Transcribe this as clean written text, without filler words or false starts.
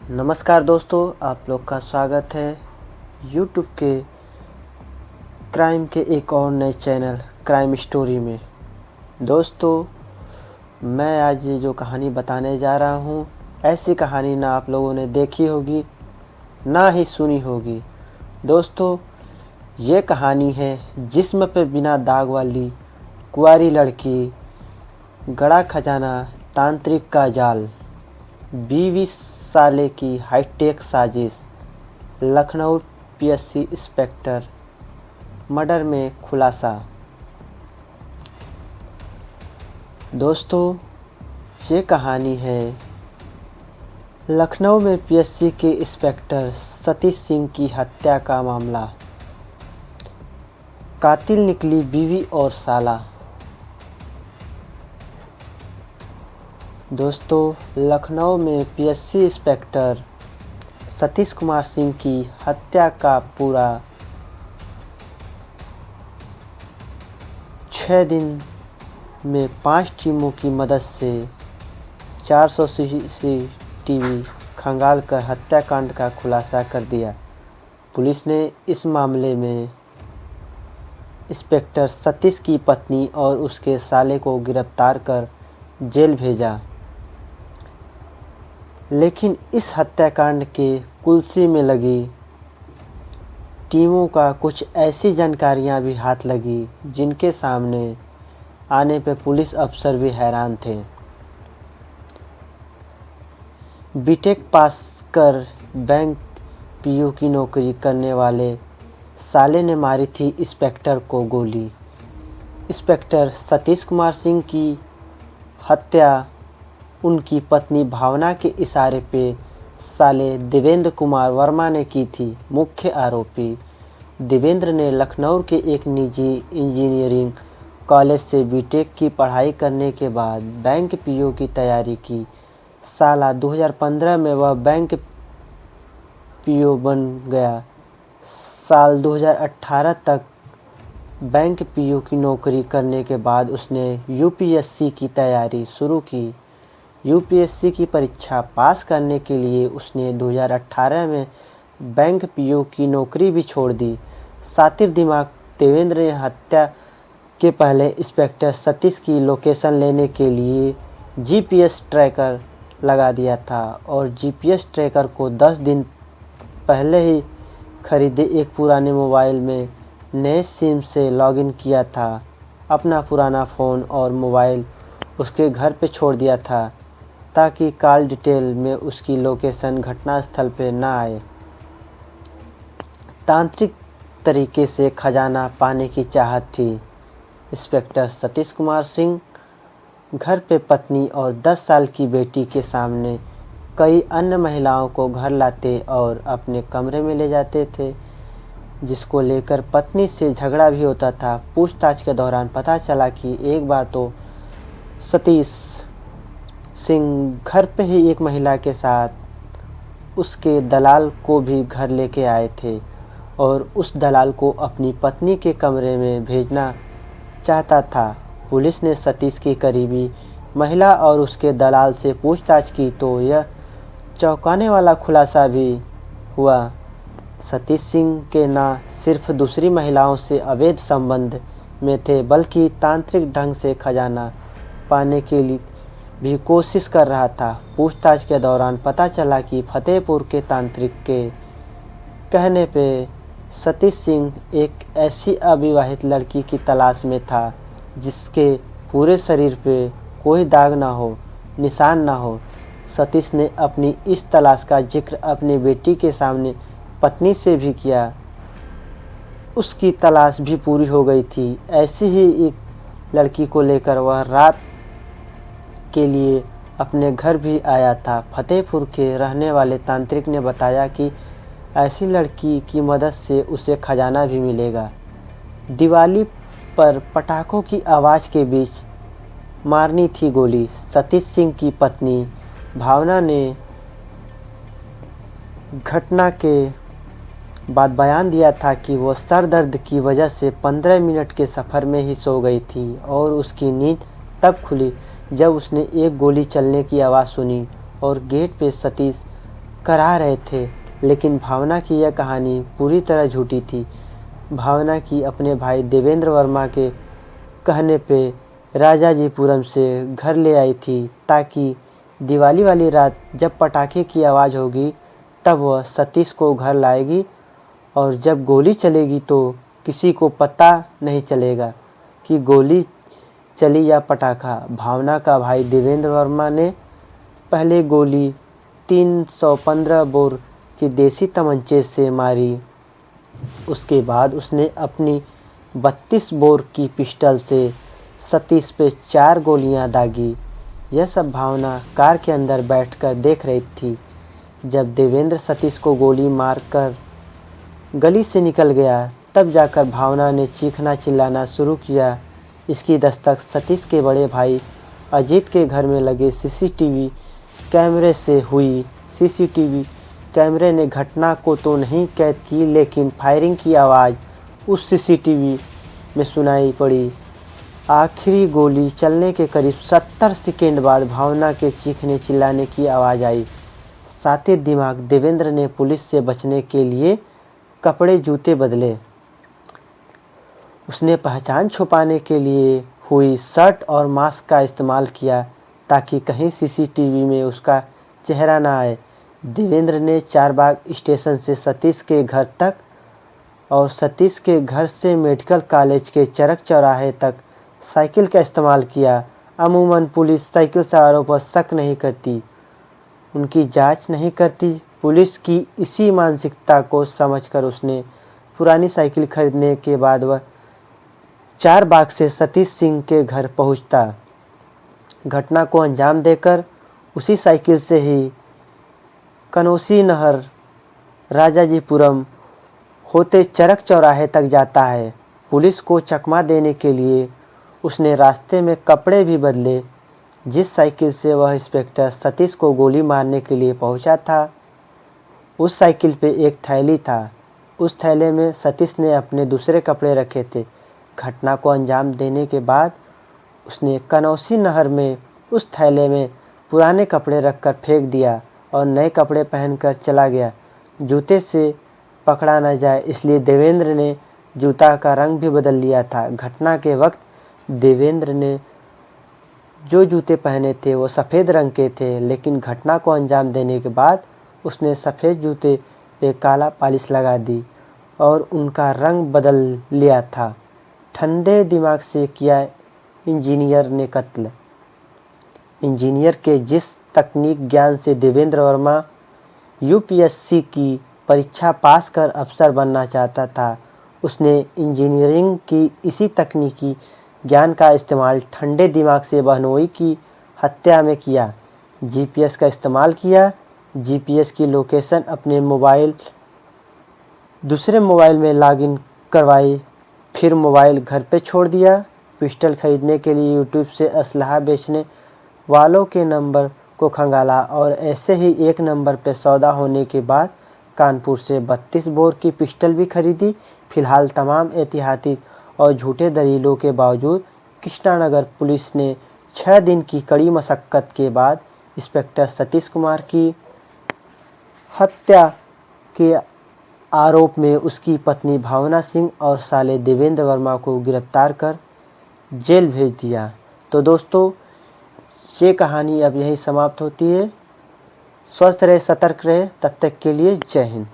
नमस्कार दोस्तों, आप लोग का स्वागत है यूट्यूब के क्राइम के एक और नए चैनल क्राइम स्टोरी में। दोस्तों, मैं आज ये जो कहानी बताने जा रहा हूँ, ऐसी कहानी ना आप लोगों ने देखी होगी ना ही सुनी होगी। दोस्तों, ये कहानी है जिस्म पे बिना दाग वाली कुंवारी लड़की, गड़ा खजाना, तांत्रिक का जाल, 20 साले की हाईटेक साजिश, लखनऊ पीएससी इंस्पेक्टर मर्डर में खुलासा। दोस्तों, ये कहानी है लखनऊ में पीएससी के इंस्पेक्टर सतीश सिंह की हत्या का मामला। कातिल निकली बीवी और साला। दोस्तों, लखनऊ में पीएससी इंस्पेक्टर सतीश कुमार सिंह की हत्या का पूरा 6 दिन में 5 टीमों की मदद से 400 सीसीटीवी खंगालकर हत्याकांड का खुलासा कर दिया। पुलिस ने इस मामले में इंस्पेक्टर सतीश की पत्नी और उसके साले को गिरफ्तार कर जेल भेजा, लेकिन इस हत्याकांड के कुल्सी में लगी टीमों का कुछ ऐसी जानकारियां भी हाथ लगी जिनके सामने आने पर पुलिस अफसर भी हैरान थे। बीटेक पास कर बैंक पीयू की नौकरी करने वाले साले ने मारी थी इंस्पेक्टर को गोली। इंस्पेक्टर सतीश कुमार सिंह की हत्या उनकी पत्नी भावना के इशारे पे साले देवेंद्र कुमार वर्मा ने की थी। मुख्य आरोपी देवेंद्र ने लखनऊ के एक निजी इंजीनियरिंग कॉलेज से बीटेक की पढ़ाई करने के बाद बैंक पीओ की तैयारी की। साला 2015 में वह बैंक पीओ बन गया। साल 2018 तक बैंक पीओ की नौकरी करने के बाद उसने यूपीएससी की तैयारी शुरू की। यूपीएससी की परीक्षा पास करने के लिए उसने 2018 में बैंक पीओ की नौकरी भी छोड़ दी। शातिर दिमाग देवेंद्र ने हत्या के पहले इंस्पेक्टर सतीश की लोकेशन लेने के लिए जीपीएस ट्रैकर लगा दिया था और जीपीएस ट्रैकर को 10 दिन पहले ही खरीदे एक पुराने मोबाइल में नए सिम से लॉगिन किया था। अपना पुराना फ़ोन और मोबाइल उसके घर पे छोड़ दिया था ताकि कॉल डिटेल में उसकी लोकेशन घटनास्थल पे ना आए। तांत्रिक तरीके से खजाना पाने की चाहत थी। इंस्पेक्टर सतीश कुमार सिंह घर पे पत्नी और 10 साल की बेटी के सामने कई अन्य महिलाओं को घर लाते और अपने कमरे में ले जाते थे, जिसको लेकर पत्नी से झगड़ा भी होता था। पूछताछ के दौरान पता चला कि एक बार तो सतीश सिंह घर पे ही एक महिला के साथ उसके दलाल को भी घर लेके आए थे और उस दलाल को अपनी पत्नी के कमरे में भेजना चाहता था। पुलिस ने सतीश की करीबी महिला और उसके दलाल से पूछताछ की तो यह चौंकाने वाला खुलासा भी हुआ। सतीश सिंह के ना सिर्फ दूसरी महिलाओं से अवैध संबंध में थे, बल्कि तांत्रिक ढंग से खजाना पाने के लिए भी कोशिश कर रहा था। पूछताछ के दौरान पता चला कि फतेहपुर के तांत्रिक के कहने पे सतीश सिंह एक ऐसी अविवाहित लड़की की तलाश में था जिसके पूरे शरीर पे कोई दाग ना हो, निशान ना हो। सतीश ने अपनी इस तलाश का जिक्र अपनी बेटी के सामने पत्नी से भी किया। उसकी तलाश भी पूरी हो गई थी। ऐसी ही एक लड़की को लेकर वह रात के लिए अपने घर भी आया था। फतेहपुर के रहने वाले तांत्रिक ने बताया कि ऐसी लड़की की मदद से उसे खजाना भी मिलेगा। दिवाली पर पटाखों की आवाज़ के बीच मारनी थी गोली। सतीश सिंह की पत्नी भावना ने घटना के बाद बयान दिया था कि वो सर दर्द की वजह से 15 मिनट के सफ़र में ही सो गई थी और उसकी नींद तब खुली जब उसने एक गोली चलने की आवाज़ सुनी और गेट पे सतीश करा रहे थे, लेकिन भावना की यह कहानी पूरी तरह झूठी थी। भावना की अपने भाई देवेंद्र वर्मा के कहने पे राजाजीपुरम से घर ले आई थी, ताकि दिवाली वाली रात जब पटाखे की आवाज़ होगी तब वह सतीश को घर लाएगी, और जब गोली चलेगी तो किसी को पता नहीं चलेगा कि गोली चली या पटाखा। भावना का भाई देवेंद्र वर्मा ने पहले गोली 315 बोर की देसी तमंचे से मारी। उसके बाद उसने अपनी 32 बोर की पिस्टल से सतीश पे 4 गोलियां दागी। यह सब भावना कार के अंदर बैठकर देख रही थी। जब देवेंद्र सतीश को गोली मारकर गली से निकल गया, तब जाकर भावना ने चीखना चिल्लाना शुरू किया। इसकी दस्तक सतीश के बड़े भाई अजीत के घर में लगे सीसीटीवी कैमरे से हुई। सीसीटीवी कैमरे ने घटना को तो नहीं कैद की, लेकिन फायरिंग की आवाज़ उस सीसीटीवी में सुनाई पड़ी। आखिरी गोली चलने के करीब 70 सेकेंड बाद भावना के चीखने चिल्लाने की आवाज़ आई। साथे दिमाग देवेंद्र ने पुलिस से बचने के लिए कपड़े जूते बदले। उसने पहचान छुपाने के लिए हुई शर्ट और मास्क का इस्तेमाल किया, ताकि कहीं सीसीटीवी में उसका चेहरा ना आए। देवेंद्र ने चारबाग स्टेशन से सतीश के घर तक और सतीश के घर से मेडिकल कॉलेज के चरक चौराहे तक साइकिल का इस्तेमाल किया। अमूमन पुलिस साइकिल सवारों पर शक नहीं करती, उनकी जांच नहीं करती। पुलिस की इसी मानसिकता को समझकर उसने पुरानी साइकिल खरीदने के बाद वह चारबाग से सतीश सिंह के घर पहुंचता। घटना को अंजाम देकर उसी साइकिल से ही कनौसी नहर राजाजीपुरम होते चरक चौराहे तक जाता है। पुलिस को चकमा देने के लिए उसने रास्ते में कपड़े भी बदले। जिस साइकिल से वह इंस्पेक्टर सतीश को गोली मारने के लिए पहुंचा था, उस साइकिल पे एक थैली था। उस थैले में सतीश ने अपने दूसरे कपड़े रखे थे। घटना को अंजाम देने के बाद उसने कनौसी नहर में उस थैले में पुराने कपड़े रखकर फेंक दिया और नए कपड़े पहनकर चला गया। जूते से पकड़ा न जाए इसलिए देवेंद्र ने जूता का रंग भी बदल लिया था। घटना के वक्त देवेंद्र ने जो जूते पहने थे वो सफ़ेद रंग के थे, लेकिन घटना को अंजाम देने के बाद उसने सफ़ेद जूते पे काला पॉलिश लगा दी और उनका रंग बदल लिया था। ठंडे दिमाग से किया इंजीनियर ने कत्ल। इंजीनियर के जिस तकनीक ज्ञान से देवेंद्र वर्मा यूपीएससी की परीक्षा पास कर अफसर बनना चाहता था, उसने इंजीनियरिंग की इसी तकनीकी ज्ञान का इस्तेमाल ठंडे दिमाग से बहनोई की हत्या में किया। जीपीएस का इस्तेमाल किया। जीपीएस की लोकेशन अपने दूसरे मोबाइल में लॉगिन करवाई, फिर मोबाइल घर पे छोड़ दिया। पिस्टल खरीदने के लिए यूट्यूब से असलहा बेचने वालों के नंबर को खंगाला और ऐसे ही एक नंबर पे सौदा होने के बाद कानपुर से 32 बोर की पिस्टल भी खरीदी। फिलहाल तमाम एहतियाती और झूठे दलीलों के बावजूद कृष्णानगर पुलिस ने 6 दिन की कड़ी मशक्क़त के बाद इंस्पेक्टर सतीश कुमार की हत्या के आरोप में उसकी पत्नी भावना सिंह और साले देवेंद्र वर्मा को गिरफ्तार कर जेल भेज दिया। तो दोस्तों, ये कहानी अब यहीं समाप्त होती है। स्वस्थ रहे, सतर्क रहे, तब तक के लिए जय हिंद।